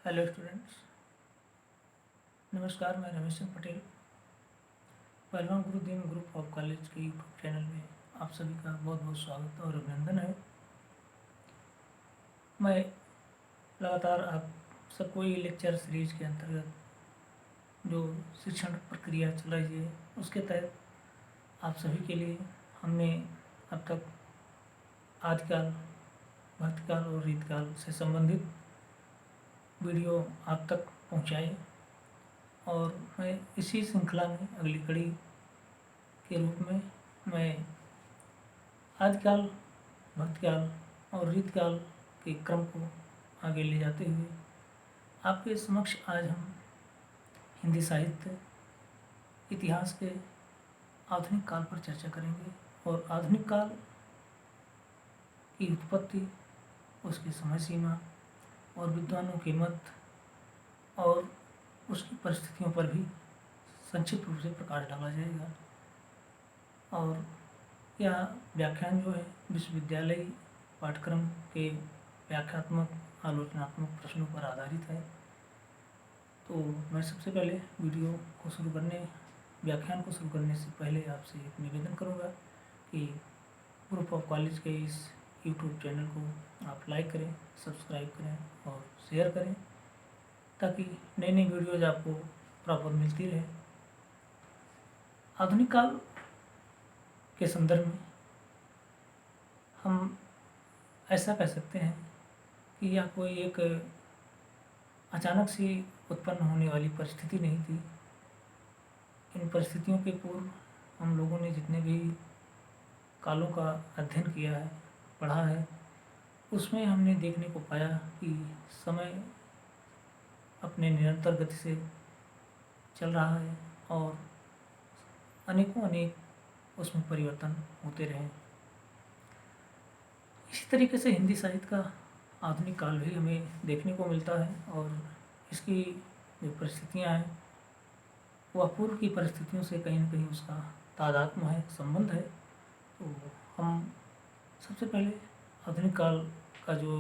Hello students, नमस्कार। मैं रमेश सिंह पटेल, पहलवान गुरुदीन ग्रुप ऑफ कॉलेज के यूट्यूब चैनल में आप सभी का बहुत बहुत स्वागत और अभिनंदन है। मैं लगातार आप सबको ये लेक्चर सीरीज के अंतर्गत जो शिक्षण प्रक्रिया चल रही है उसके तहत आप सभी के लिए हमने अब तक आदिकाल, भक्तकाल और रीतकाल से संबंधित वीडियो आप तक पहुँचाए और मैं इसी श्रृंखला में अगली कड़ी के रूप में मैं आदिकाल, भक्तकाल और रीतकाल के क्रम को आगे ले जाते हुए आपके समक्ष आज हम हिंदी साहित्य इतिहास के आधुनिक काल पर चर्चा करेंगे और आधुनिक काल की उत्पत्ति, उसकी समय सीमा और विद्वानों के मत और उसकी परिस्थितियों पर भी संक्षिप्त रूप से प्रकाश डाला जाएगा। और यह व्याख्यान जो है विश्वविद्यालय पाठ्यक्रम के व्याख्यात्मक आलोचनात्मक प्रश्नों पर आधारित है। तो मैं सबसे पहले व्याख्यान को शुरू करने से पहले आपसे एक निवेदन करूंगा कि ग्रुप ऑफ कॉलेज के इस यूट्यूब चैनल को आप लाइक करें, सब्सक्राइब करें और शेयर करें ताकि नई नई वीडियोज़ आपको प्रॉपर मिलती रहे। आधुनिक काल के संदर्भ में हम ऐसा कह सकते हैं कि यह कोई एक अचानक से उत्पन्न होने वाली परिस्थिति नहीं थी। इन परिस्थितियों के पूर्व हम लोगों ने जितने भी कालों का अध्ययन किया है, पढ़ा है, उसमें हमने देखने को पाया कि समय अपने निरंतर गति से चल रहा है और अनेक उसमें परिवर्तन होते रहे। इसी तरीके से हिंदी साहित्य का आधुनिक काल भी हमें देखने को मिलता है और इसकी जो परिस्थितियाँ हैं वह पूर्व की परिस्थितियों से कहीं न कहीं उसका तादात्म्य है, संबंध है। तो हम सबसे पहले आधुनिक काल का जो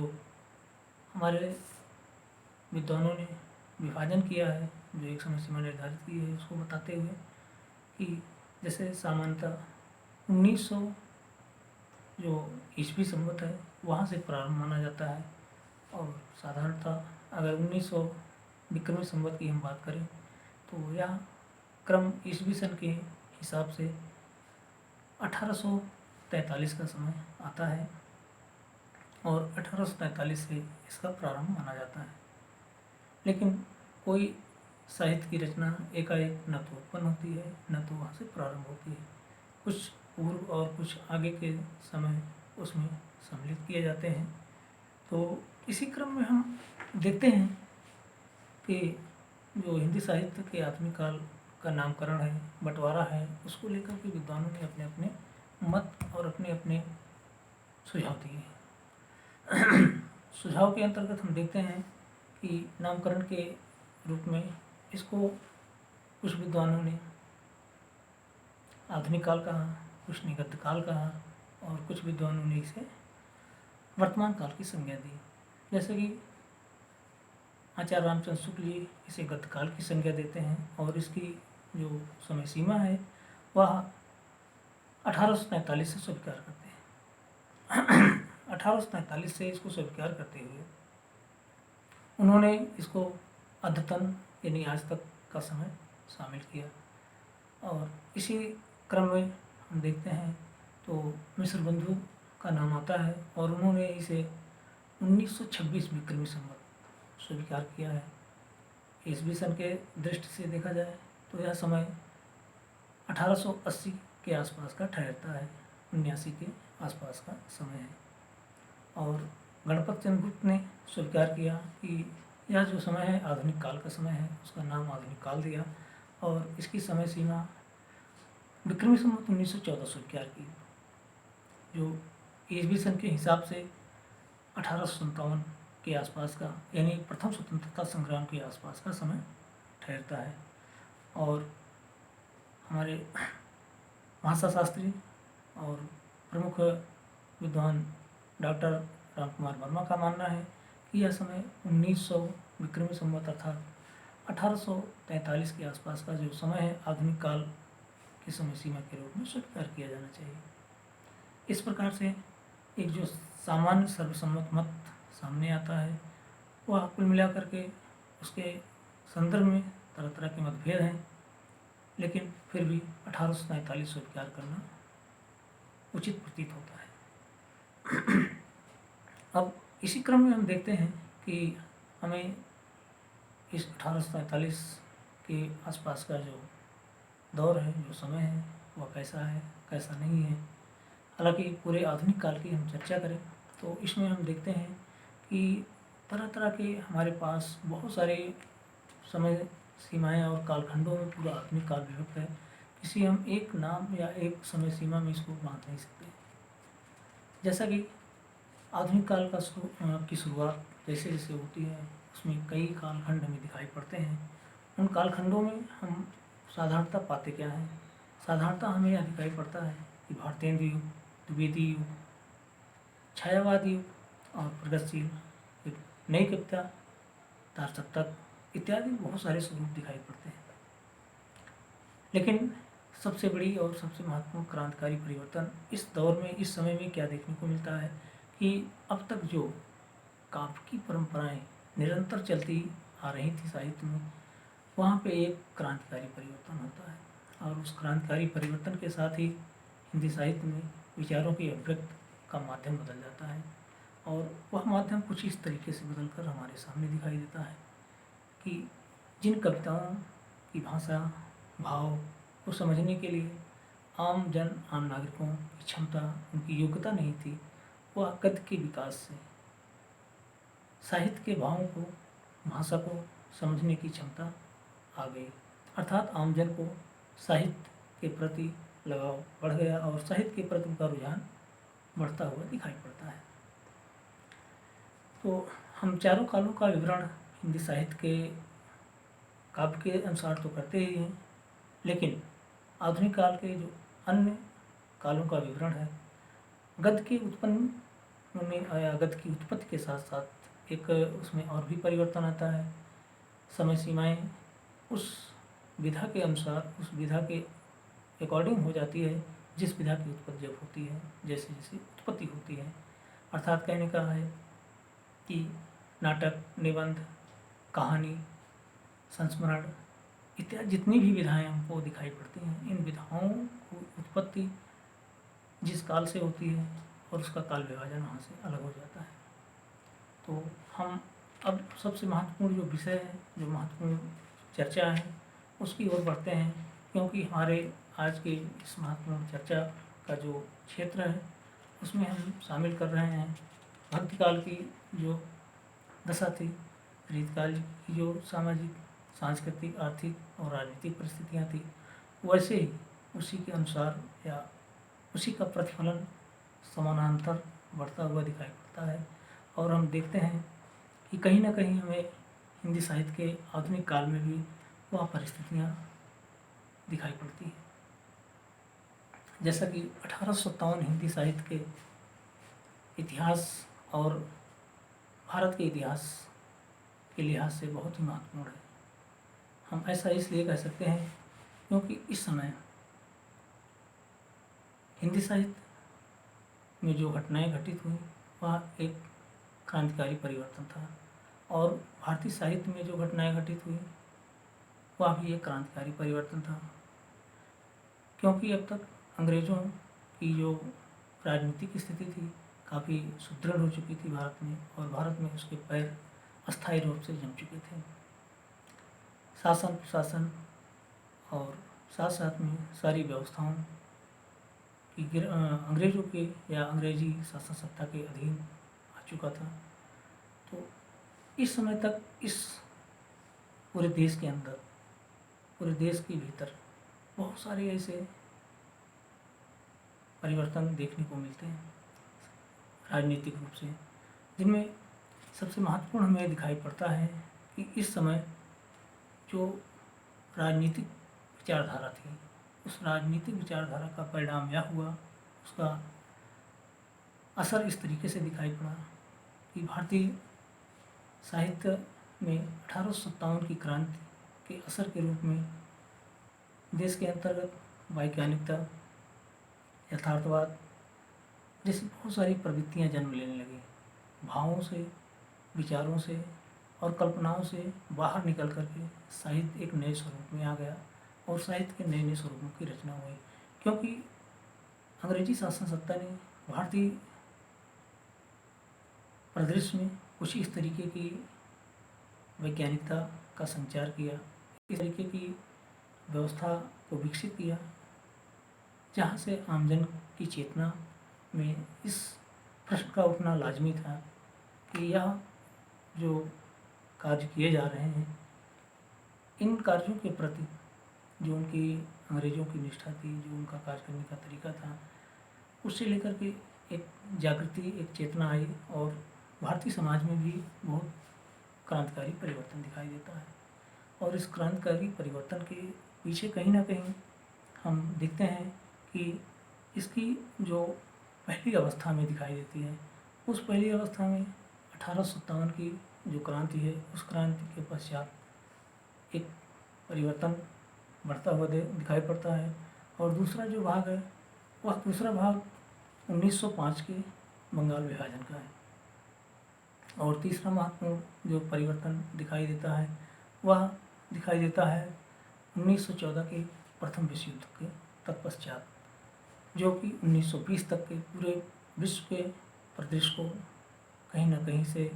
हमारे विद्वानों ने विभाजन किया है, जो एक समय सीमा निर्धारित की है, उसको बताते हुए कि जैसे सामान्यतः 1900 जो ईस्वी संवत है वहाँ से प्रारंभ माना जाता है और साधारणतः अगर 1900 विक्रमी संवत की हम बात करें तो यह क्रम ईस्वी सन के हिसाब से 1843 का समय आता है और 1843 से इसका प्रारंभ माना जाता है। लेकिन कोई साहित्य की रचना एकाएक न तो उत्पन्न होती है न तो वहाँ से प्रारंभ होती है। कुछ पूर्व और कुछ आगे के समय उसमें सम्मिलित किए जाते हैं। तो इसी क्रम में हम देखते हैं कि जो हिंदी साहित्य के आधुनिक काल का नामकरण है, बंटवारा है, उसको लेकर के विद्वानों ने अपने अपने मत और अपने अपने सुझाव दिए। सुझाव के अंतर्गत हम देखते हैं कि नामकरण के रूप में इसको कुछ विद्वानों ने आधुनिक काल कहा, कुछ ने गद्य काल कहा और कुछ विद्वानों ने इसे वर्तमान काल की संज्ञा दी। जैसे कि आचार्य रामचंद्र शुक्ल जी इसे गद्य काल की संज्ञा देते हैं और इसकी जो समय सीमा है वह 1843 से स्वीकार करते हैं। 1843 से इसको स्वीकार करते हुए उन्होंने इसको अद्यतन यानी आज तक का समय शामिल किया। और इसी क्रम में हम देखते हैं तो मिश्र बंधु का नाम आता है और उन्होंने इसे 1926 विक्रमी संवत स्वीकार किया है। ईस्वी सन के दृष्टि से देखा जाए तो यह समय 1880 के आसपास का ठहरता है, 79 के आसपास का समय है। और गणपत चंद्र गुप्त ने स्वीकार किया कि यह जो समय है आधुनिक काल का समय है, उसका नाम आधुनिक काल दिया और इसकी समय सीमा विक्रमी संवत 1914 स्वीकार की, जो ईस्वी सन के हिसाब से 1857 के आसपास का यानी प्रथम स्वतंत्रता संग्राम के आसपास का समय ठहरता है। और हमारे भाषा शास्त्री और प्रमुख विद्वान डॉक्टर राम कुमार वर्मा का मानना है कि यह समय विक्रमी संवत अर्थात 1843 के आसपास का जो समय है आधुनिक काल की समय सीमा के रूप में स्वीकार किया जाना चाहिए। इस प्रकार से एक जो सामान्य सर्वसम्मत मत सामने आता है वह कुल मिलाकर के उसके संदर्भ में तरह तरह के मतभेद हैं, लेकिन फिर भी 1843 स्वीकार करना उचित प्रतीत होता है। अब इसी क्रम में हम देखते हैं कि हमें इस 1843 के आसपास का जो दौर है, जो समय है, वह कैसा है, कैसा नहीं है। हालांकि पूरे आधुनिक काल की हम चर्चा करें तो इसमें हम देखते हैं कि तरह तरह के हमारे पास बहुत सारे समय सीमाएं और कालखंडों में पूरा आधुनिक काल विभक्त है। किसी हम एक नाम या एक समय सीमा में इसको बांध नहीं सकते। जैसा कि आधुनिक काल की शुरुआत जैसे जैसे होती है उसमें कई कालखंड हमें दिखाई पड़ते हैं। उन कालखंडों में हम साधारणतः पाते क्या हैं? साधारणतः हमें यह दिखाई पड़ता है कि भारतेंद्र युग, द्विवेदी युग, छायावादी युग और प्रगतिशील युग, नई कविता, तारसप्तक इत्यादि बहुत सारे स्वरूप दिखाई पड़ते हैं। लेकिन सबसे बड़ी और सबसे महत्वपूर्ण क्रांतिकारी परिवर्तन इस दौर में, इस समय में क्या देखने को मिलता है कि अब तक जो काव्य की परंपराएं निरंतर चलती आ रही थी साहित्य में, वहाँ पे एक क्रांतिकारी परिवर्तन होता है और उस क्रांतिकारी परिवर्तन के साथ ही हिंदी साहित्य में विचारों की अभिव्यक्ति का माध्यम बदल जाता है। और वह माध्यम कुछ इस तरीके से बदलकर हमारे सामने दिखाई देता है कि जिन कविताओं की भाषा, भाव को समझने के लिए आम जन, आम नागरिकों की क्षमता, उनकी योग्यता नहीं थी, वह गद्य के विकास से साहित्य के भावों को, भाषा को समझने की क्षमता आ गई। अर्थात आमजन को साहित्य के प्रति लगाव बढ़ गया और साहित्य के प्रति उनका रुझान बढ़ता हुआ दिखाई पड़ता है। तो हम चारों कालों का विवरण हिंदी साहित्य के काव्य के अनुसार तो करते ही हैं, लेकिन आधुनिक काल के जो अन्य कालों का विवरण है, गद्य के उत्पन्न में या गद्य की उत्पत्ति के साथ साथ एक उसमें और भी परिवर्तन आता है। समय सीमाएं उस विधा के अनुसार, उस विधा के अकॉर्डिंग हो जाती है जिस विधा की उत्पत्ति जब होती है, जैसे जैसे उत्पत्ति होती है। अर्थात कहने का है कि नाटक, निबंध, कहानी, संस्मरण इत्यादि जितनी भी विधाएं हमको दिखाई पड़ती हैं, इन विधाओं की उत्पत्ति जिस काल से होती है और उसका काल विभाजन वहाँ से अलग हो जाता है। तो हम अब सबसे महत्वपूर्ण जो विषय है, जो महत्वपूर्ण चर्चा है, उसकी ओर बढ़ते हैं, क्योंकि हमारे आज की इस महत्वपूर्ण चर्चा का जो क्षेत्र है उसमें हम शामिल कर रहे हैं भक्ति काल की जो दशा थी, रीतकाल की जो सामाजिक, सांस्कृतिक, आर्थिक और राजनीतिक परिस्थितियाँ थी, वैसे ही उसी के अनुसार या उसी का प्रतिफलन समानांतर बढ़ता हुआ दिखाई पड़ता है। और हम देखते हैं कि कहीं ना कहीं हमें हिंदी साहित्य के आधुनिक काल में भी वह परिस्थितियाँ दिखाई पड़ती हैं। जैसा कि 1857 हिंदी साहित्य के इतिहास और भारत के इतिहास के लिहाज से बहुत ही महत्वपूर्ण है। हम ऐसा इसलिए कह सकते हैं क्योंकि इस समय हिंदी साहित्य में जो घटनाएं घटित हुई वह एक क्रांतिकारी परिवर्तन था, और भारतीय साहित्य में जो घटनाएं घटित हुई वह भी एक क्रांतिकारी परिवर्तन था। क्योंकि अब तक अंग्रेज़ों की जो राजनीतिक स्थिति थी काफ़ी सुदृढ़ हो चुकी थी भारत में, और भारत में उसके पैर अस्थायी रूप से जम चुके थे। शासन, प्रशासन और साथ साथ में सारी व्यवस्थाओं की अंग्रेज़ों के या अंग्रेजी शासन सत्ता के अधीन आ चुका था। तो इस समय तक इस पूरे देश के अंदर, पूरे देश के भीतर बहुत सारे ऐसे परिवर्तन देखने को मिलते हैं राजनीतिक रूप से, जिनमें सबसे महत्वपूर्ण हमें दिखाई पड़ता है कि इस समय जो राजनीतिक विचारधारा थी, उस राजनीतिक विचारधारा का परिणाम यह हुआ, उसका असर इस तरीके से दिखाई पड़ा कि भारतीय साहित्य में 1857 की क्रांति के असर के रूप में देश के अंतर्गत वैज्ञानिकता, यथार्थवाद जैसी बहुत सारी प्रवृत्तियाँ जन्म लेने लगी। भावों से, विचारों से और कल्पनाओं से बाहर निकल कर के साहित्य एक नए स्वरूप में आ गया और साहित्य के नए नए स्वरूपों की रचना हुई, क्योंकि अंग्रेजी शासन सत्ता ने भारतीय परिदृश्य में कुछ इस तरीके की वैज्ञानिकता का संचार किया, इस तरीके की व्यवस्था को विकसित किया, जहाँ से आमजन की चेतना में इस प्रश्न का उठना लाजमी था कि यह जो कार्य किए जा रहे हैं, इन कार्यों के प्रति जो उनकी अंग्रेज़ों की निष्ठा थी, जो उनका कार्य करने का तरीका था, उससे लेकर के एक जागृति, एक चेतना आई और भारतीय समाज में भी बहुत क्रांतिकारी परिवर्तन दिखाई देता है। और इस क्रांतिकारी परिवर्तन के पीछे कहीं ना कहीं हम देखते हैं कि इसकी जो पहली अवस्था में दिखाई देती है, उस पहली अवस्था में 1857 की जो क्रांति है, उस क्रांति के पश्चात एक परिवर्तन बढ़ता हुआ दिखाई पड़ता है। और दूसरा जो भाग है, वह दूसरा भाग 1905 के बंगाल विभाजन का है। और तीसरा महत्वपूर्ण जो परिवर्तन दिखाई देता है, वह दिखाई देता है 1914 के प्रथम विश्व युद्ध के तत्पश्चात, जो कि 1920 तक के पूरे विश्व के परिदृश्य को कहीं ना कहीं से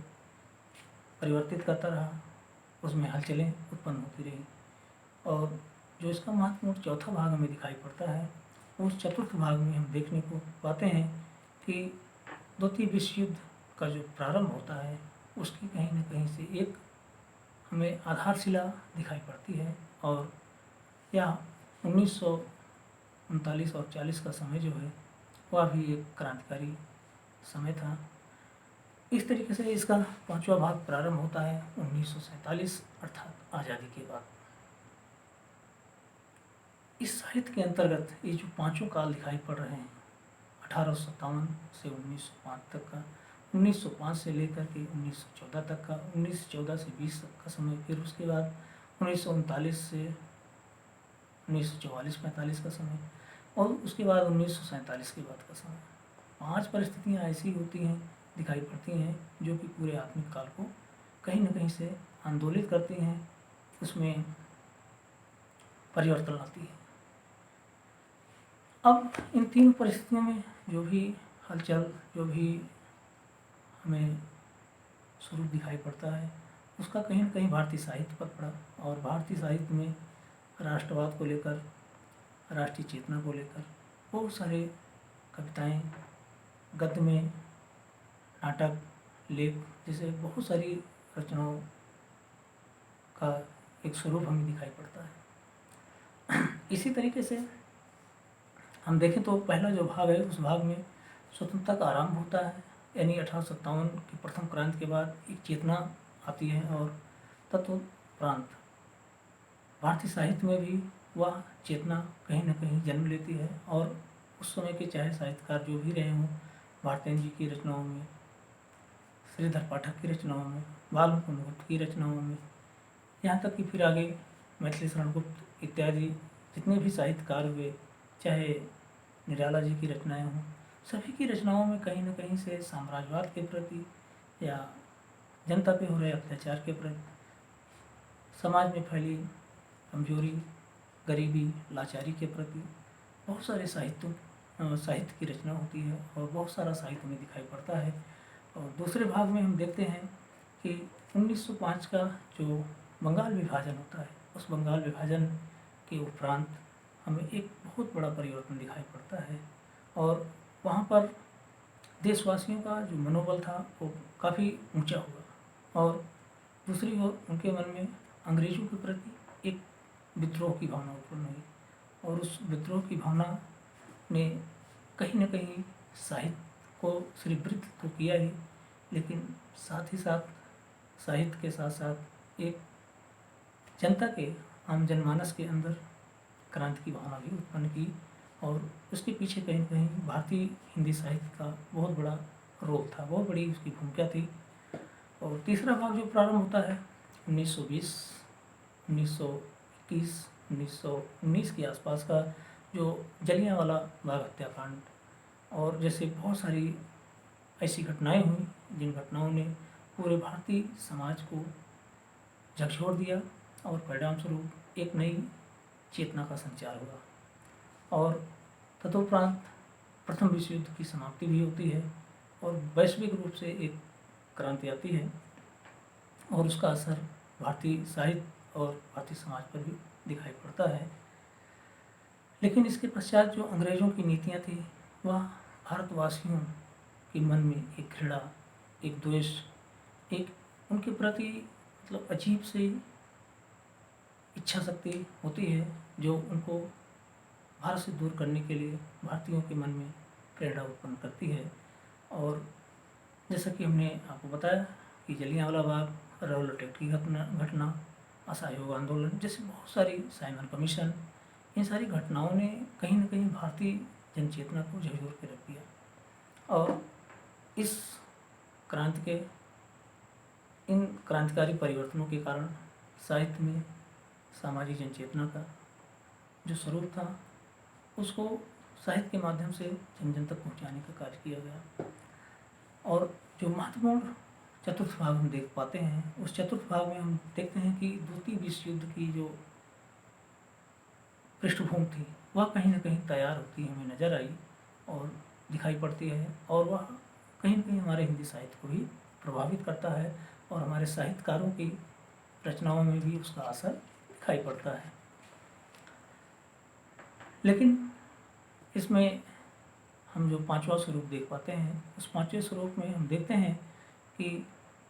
परिवर्तित करता रहा, उसमें हलचलें उत्पन्न होती रही। और जो इसका महत्वपूर्ण चौथा भाग हमें दिखाई पड़ता है, उस चतुर्थ भाग में हम देखने को पाते हैं कि द्वितीय विश्व युद्ध का जो प्रारंभ होता है, उसकी कहीं ना कहीं से एक हमें आधारशिला दिखाई पड़ती है। और यह 1939 और 40 का समय जो है, वह भी एक क्रांतिकारी समय था। इस तरीके से इसका पांचवा भाग प्रारंभ होता है 1947 अर्थात आज़ादी के बाद। इस साहित्य के अंतर्गत ये जो पांचों काल दिखाई पड़ रहे हैं, 1857 से 1905 तक का, 1905 से लेकर के 1914 तक का, 1914 से 20 तक का समय, फिर उसके बाद 1939 से 1944-45 का समय, और उसके बाद 1947 के बाद का समय। 5 परिस्थितियाँ ऐसी होती हैं, दिखाई पड़ती हैं, जो कि पूरे आत्मिक काल को कहीं न कहीं से आंदोलित करती हैं, उसमें परिवर्तन लाती है। अब इन 3 परिस्थितियों में जो भी हलचल, जो भी हमें स्वरूप दिखाई पड़ता है, उसका कहीं न कहीं भारतीय साहित्य पर पड़ा। और भारतीय साहित्य में राष्ट्रवाद को लेकर, राष्ट्रीय चेतना को लेकर बहुत सारे कविताएं, गद्य में नाटक, लेख जैसे बहुत सारी रचनाओं का एक स्वरूप हमें दिखाई पड़ता है। इसी तरीके से हम देखें तो पहला जो भाग है, उस भाग में स्वतंत्रता का आरंभ होता है, यानी 1857 की प्रथम क्रांति के बाद एक चेतना आती है और तत्परांत भारतीय साहित्य में भी वह चेतना कहीं न कहीं जन्म लेती है। और उस समय के चाहे साहित्यकार जो भी रहे हों, भारतेंदु जी की रचनाओं में, श्रीधर पाठक की रचनाओं में, बाल मुकुंद गुप्त की रचनाओं में, यहाँ तक कि फिर आगे मैथिली शरण गुप्त इत्यादि जितने भी साहित्यकार हुए, चाहे निराला जी की रचनाएं हों, सभी की रचनाओं में कहीं न कहीं से साम्राज्यवाद के प्रति या जनता पे हो रहे अत्याचार के प्रति, समाज में फैली कमजोरी, गरीबी, लाचारी के प्रति बहुत सारे साहित्य की रचना होती है और बहुत सारा साहित्य में दिखाई पड़ता है। और दूसरे भाग में हम देखते हैं कि 1905 का जो बंगाल विभाजन होता है, उस बंगाल विभाजन के उपरांत हमें एक बहुत बड़ा परिवर्तन दिखाई पड़ता है। और वहाँ पर देशवासियों का जो मनोबल था वो काफ़ी ऊंचा हुआ, और दूसरी ओर उनके मन में अंग्रेज़ों के प्रति एक विद्रोह की भावना उत्पन्न हुई। और उस विद्रोह की भावना ने कहीं न कहीं साहित्य को श्रीवृद्ध तो किया ही, लेकिन साथ ही साथ साहित्य के साथ साथ एक जनता के, आम जनमानस के अंदर क्रांति की भावना भी उत्पन्न की। और उसके पीछे कहीं न कहीं भारतीय हिंदी साहित्य का बहुत बड़ा रोल था, बहुत बड़ी उसकी भूमिका थी। और तीसरा भाग जो प्रारंभ होता है 1920, 1921, 1919 के आसपास का जो जलियांवाला बाग हत्याकांड और जैसे बहुत सारी ऐसी घटनाएं हुई जिन घटनाओं ने पूरे भारतीय समाज को झकझोर दिया और परिणाम स्वरूप एक नई चेतना का संचार हुआ और तदुपरांत प्रथम विश्व युद्ध की समाप्ति भी होती है और वैश्विक रूप से एक क्रांति आती है और उसका असर भारतीय साहित्य और भारतीय समाज पर भी दिखाई पड़ता है। लेकिन इसके पश्चात जो अंग्रेज़ों की नीतियाँ थी वह भारतवासियों के मन में एक घृणा, एक द्वेष, एक उनके प्रति मतलब अजीब सी इच्छा शक्ति होती है जो उनको भारत से दूर करने के लिए भारतीयों के मन में प्रेरणा उत्पन्न करती है। और जैसा कि हमने आपको बताया कि जलियांवाला बाग, रौलट एक्ट की घटना, असहयोग आंदोलन जैसे बहुत सारी, साइमन कमीशन, इन सारी घटनाओं ने कहीं न कहीं भारतीय जनचेतना को झकझोर के रख दिया और इस क्रांति के, इन क्रांतिकारी परिवर्तनों के कारण साहित्य में सामाजिक जनचेतना का जो स्वरूप था उसको साहित्य के माध्यम से जन जन तक पहुँचाने का कार्य किया गया। और जो महत्वपूर्ण चतुर्थ भाग हम देख पाते हैं, उस चतुर्थ भाग में हम देखते हैं कि द्वितीय विश्व युद्ध की जो पृष्ठभूमि थी वह कहीं न कहीं तैयार होती हमें नज़र आई और दिखाई पड़ती है और वह कहीं न कहीं हमारे हिंदी साहित्य को भी प्रभावित करता है और हमारे साहित्यकारों की रचनाओं में भी उसका असर दिखाई पड़ता है। लेकिन इसमें हम जो पांचवा स्वरूप देख पाते हैं, उस पांचवें स्वरूप में हम देखते हैं कि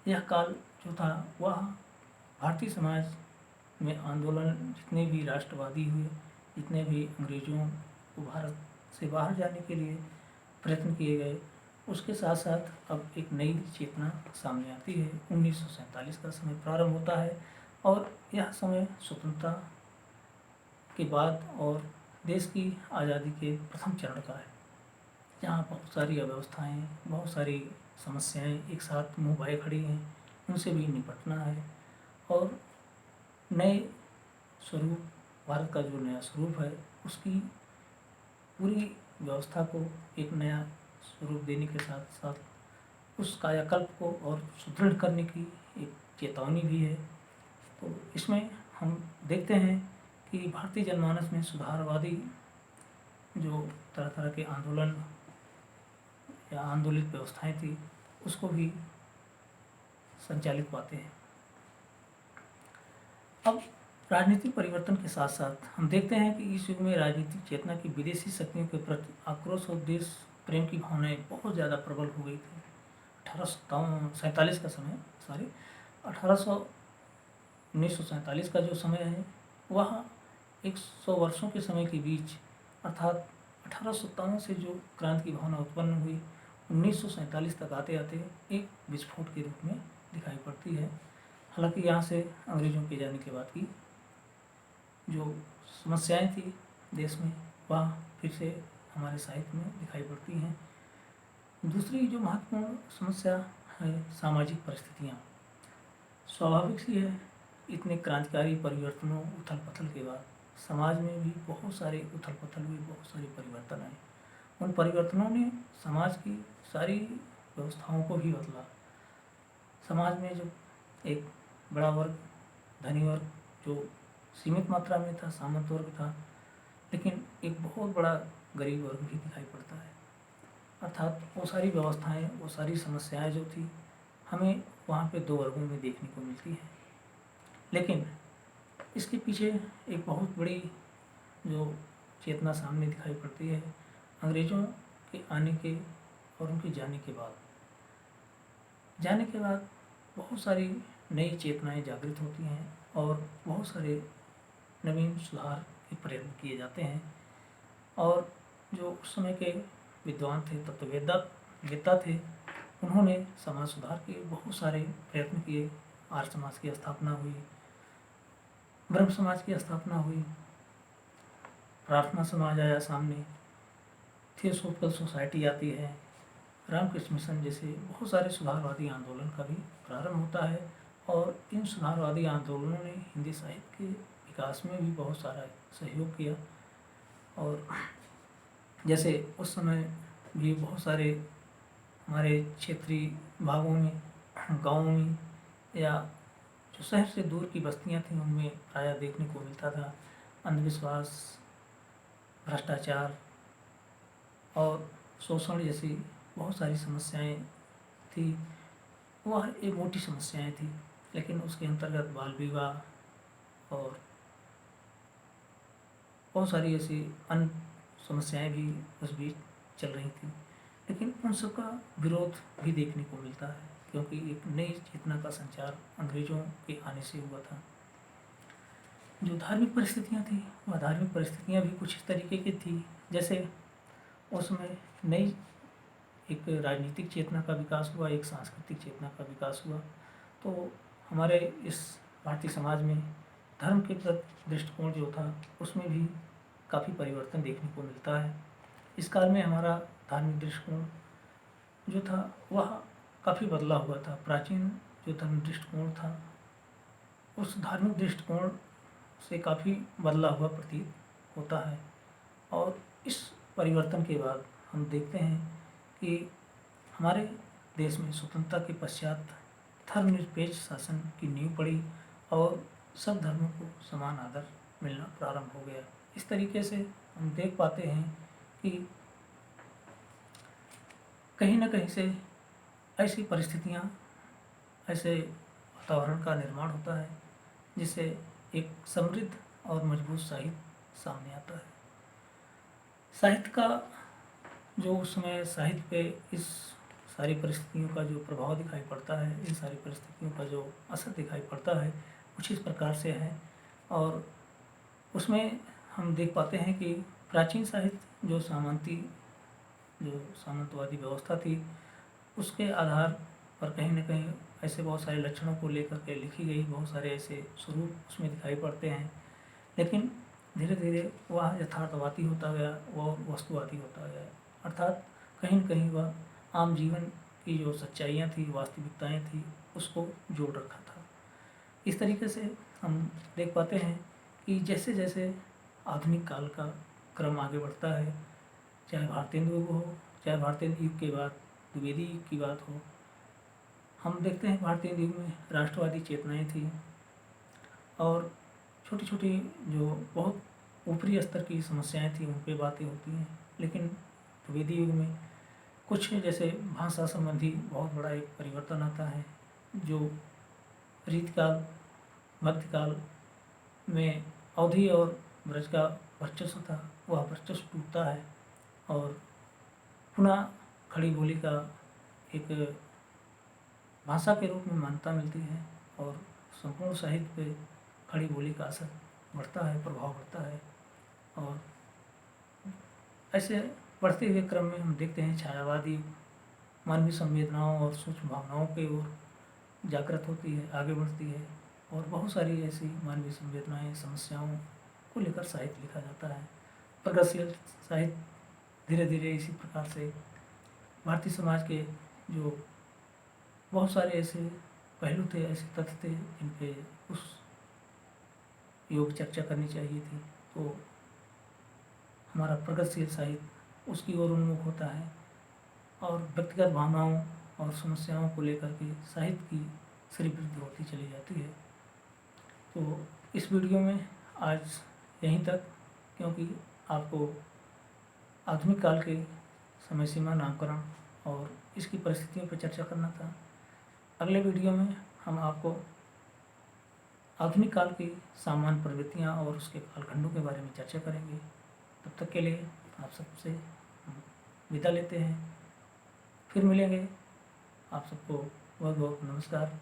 यह काल जो था वह भारतीय समाज में आंदोलन, जितने भी राष्ट्रवादी हुए, जितने भी अंग्रेज़ों को भारत से बाहर जाने के लिए प्रयत्न किए गए, उसके साथ साथ अब एक नई चेतना सामने आती है। 1947 का समय प्रारंभ होता है और यह समय स्वतंत्रता के बाद और देश की आज़ादी के प्रथम चरण का है, जहाँ बहुत सारी अव्यवस्थाएँ, बहुत सारी समस्याएं एक साथ मुँह भाए खड़ी हैं, उनसे भी निपटना है और नए स्वरूप, भारत का जो नया स्वरूप है उसकी पूरी व्यवस्था को एक नया स्वरूप देने के साथ साथ उस कायाकल्प को और सुदृढ़ करने की एक चेतावनी भी है। तो इसमें हम देखते हैं कि भारतीय जनमानस में सुधारवादी जो तरह तरह के आंदोलन या आंदोलित व्यवस्थाएं थी उसको भी संचालित पाते हैं। अब राजनीतिक परिवर्तन के साथ साथ हम देखते हैं कि इस युग में राजनीतिक चेतना की विदेशी शक्तियों के प्रति आक्रोश और देश प्रेम की भावनाएं बहुत ज़्यादा प्रबल हो गई थी। 1847 का समय, 1947 का जो समय है वह 100 वर्षों के समय के बीच, अर्थात 1857 से जो क्रांति की भावना उत्पन्न हुई 1947 तक आते आते एक विस्फोट के रूप में दिखाई पड़ती है। हालांकि यहाँ से अंग्रेज़ों के जाने के बाद की जो समस्याएं थी देश में वह फिर से हमारे साहित्य में दिखाई पड़ती हैं। दूसरी जो महत्वपूर्ण समस्या है सामाजिक परिस्थितियाँ। स्वाभाविक सी है, इतने क्रांतिकारी परिवर्तनों, उथल पुथल के बाद समाज में भी बहुत सारे उथल पुथल हुए, बहुत सारे परिवर्तन आए। उन परिवर्तनों ने समाज की सारी व्यवस्थाओं को भी बदला। समाज में जो एक बड़ा वर्ग, धनी वर्ग जो सीमित मात्रा में था, सामंत वर्ग था, लेकिन एक बहुत बड़ा गरीब वर्ग भी दिखाई पड़ता है। अर्थात वो सारी व्यवस्थाएं, वो सारी समस्याएं जो थी हमें वहाँ पे दो वर्गों में देखने को मिलती है। लेकिन इसके पीछे एक बहुत बड़ी जो चेतना सामने दिखाई पड़ती है अंग्रेज़ों के आने के और उनके जाने के बाद बहुत सारी नई चेतनाएं जागृत होती हैं और बहुत सारे नवीन सुधार के प्रयत्न किए जाते हैं। और जो उस समय के विद्वान थे, तत्ववेत्ता थे, उन्होंने समाज सुधार के बहुत सारे प्रयत्न किए। आर्य समाज की स्थापना हुई, ब्रह्म समाज की स्थापना हुई, प्रार्थना समाज आया सामने, थियोसॉफिकल सोसाइटी आती है, रामकृष्ण मिशन जैसे बहुत सारे सुधारवादी आंदोलन का भी प्रारंभ होता है और इन सुधारवादी आंदोलनों ने हिंदी साहित्य के विकास में भी बहुत सारा सहयोग किया। और जैसे उस समय भी बहुत सारे हमारे क्षेत्रीय भागों में, गाँवों में या जो शहर से दूर की बस्तियां थीं उनमें प्रायः देखने को मिलता था अंधविश्वास, भ्रष्टाचार और शोषण जैसी बहुत सारी समस्याएं थी। वह एक मोटी समस्याएं थी, लेकिन उसके अंतर्गत बाल विवाह और बहुत सारी ऐसी अन्य समस्याएं भी उस बीच चल रही थी। लेकिन उन सब का विरोध भी देखने को मिलता है, क्योंकि एक नई चेतना का संचार अंग्रेजों के आने से हुआ था। जो धार्मिक परिस्थितियाँ थी, वह धार्मिक परिस्थितियाँ भी कुछ इस तरीके की थी, जैसे उसमें नई एक राजनीतिक चेतना का विकास हुआ, एक सांस्कृतिक चेतना का विकास हुआ। तो हमारे इस भारतीय समाज में धर्म के प्रति दृष्टिकोण जो था उसमें भी काफ़ी परिवर्तन देखने को मिलता है। इस काल में हमारा धार्मिक दृष्टिकोण जो था वह काफ़ी बदला हुआ था। प्राचीन जो धर्म दृष्टिकोण था उस धार्मिक दृष्टिकोण से काफ़ी बदला हुआ प्रतीत होता है। और इस परिवर्तन के बाद हम देखते हैं कि हमारे देश में स्वतंत्रता के पश्चात धर्मनिरपेक्ष शासन की नींव पड़ी और सब धर्मों को समान आदर मिलना प्रारंभ हो गया। इस तरीके से हम देख पाते हैं कि कहीं न कहीं से ऐसी परिस्थितियाँ, ऐसे वातावरण का निर्माण होता है जिससे एक समृद्ध और मजबूत साहित्य सामने आता है। साहित्य का जो उस समय साहित्य पे इस सारी परिस्थितियों का जो प्रभाव दिखाई पड़ता है, इन सारी परिस्थितियों का जो असर दिखाई पड़ता है, कुछ इस प्रकार से है। और उसमें हम देख पाते हैं कि प्राचीन साहित्य जो सामंतवादी व्यवस्था थी, उसके आधार पर कहीं न कहीं ऐसे बहुत सारे लक्षणों को लेकर के लिखी गई, बहुत सारे ऐसे स्वरूप उसमें दिखाई पड़ते हैं। लेकिन धीरे धीरे वह यथार्थवादी होता गया, वह वस्तुवादी होता गया। अर्थात कहीं न कहीं वह आम जीवन की जो सच्चाइयाँ थी, वास्तविकताएँ थी, उसको जोड़ रखा था। इस तरीके से हम देख पाते हैं कि जैसे जैसे आधुनिक काल का क्रम आगे बढ़ता है, चाहे भारतेंदु युग हो, चाहे भारतेंदु युग के बाद द्विवेदी युग की बात हो, हम देखते हैं भारतेंदु युग में राष्ट्रवादी चेतनाएँ थी और छोटी छोटी जो बहुत ऊपरी स्तर की समस्याएं थी उन पे बातें होती हैं। लेकिन द्विवेदी युग में कुछ जैसे भाषा संबंधी बहुत बड़ा एक परिवर्तन आता है, जो रीतकाल मध्यकाल में अवधी और ब्रज का वर्चस्व था, वह वर्चस्व टूटता है और पुनः खड़ी बोली का एक भाषा के रूप में मान्यता मिलती है और संपूर्ण साहित्य पे खड़ी बोली का असर बढ़ता है, प्रभाव बढ़ता है। और ऐसे बढ़ते हुए क्रम में हम देखते हैं छायावादी मानवीय संवेदनाओं और सूक्ष्म भावनाओं की ओर जागृत होती है, आगे बढ़ती है और बहुत सारी ऐसी मानवीय संवेदनाएं, समस्याओं को लेकर साहित्य लिखा जाता है। प्रगतिशील साहित्य धीरे धीरे इसी प्रकार से भारतीय समाज के जो बहुत सारे ऐसे पहलू थे, ऐसे तथ्य थे जिनके उस योग चर्चा करनी चाहिए थी, तो हमारा प्रगतिशील साहित्य उसकी ओर उन्मुख होता है और व्यक्तिगत भावनाओं और समस्याओं को लेकर के साहित्य की श्रीवृद्धि होती चली जाती है। तो इस वीडियो में आज यहीं तक, क्योंकि आपको आधुनिक काल के समय सीमा नामकरण और इसकी परिस्थितियों पर चर्चा करना था। अगले वीडियो में हम आपको आधुनिक काल की सामान्य प्रवृत्तियाँ और उसके कालखंडों के बारे में चर्चा करेंगे। तब तक के लिए आप सबसे विदा लेते हैं, फिर मिलेंगे। आप सबको बहुत बहुत नमस्कार।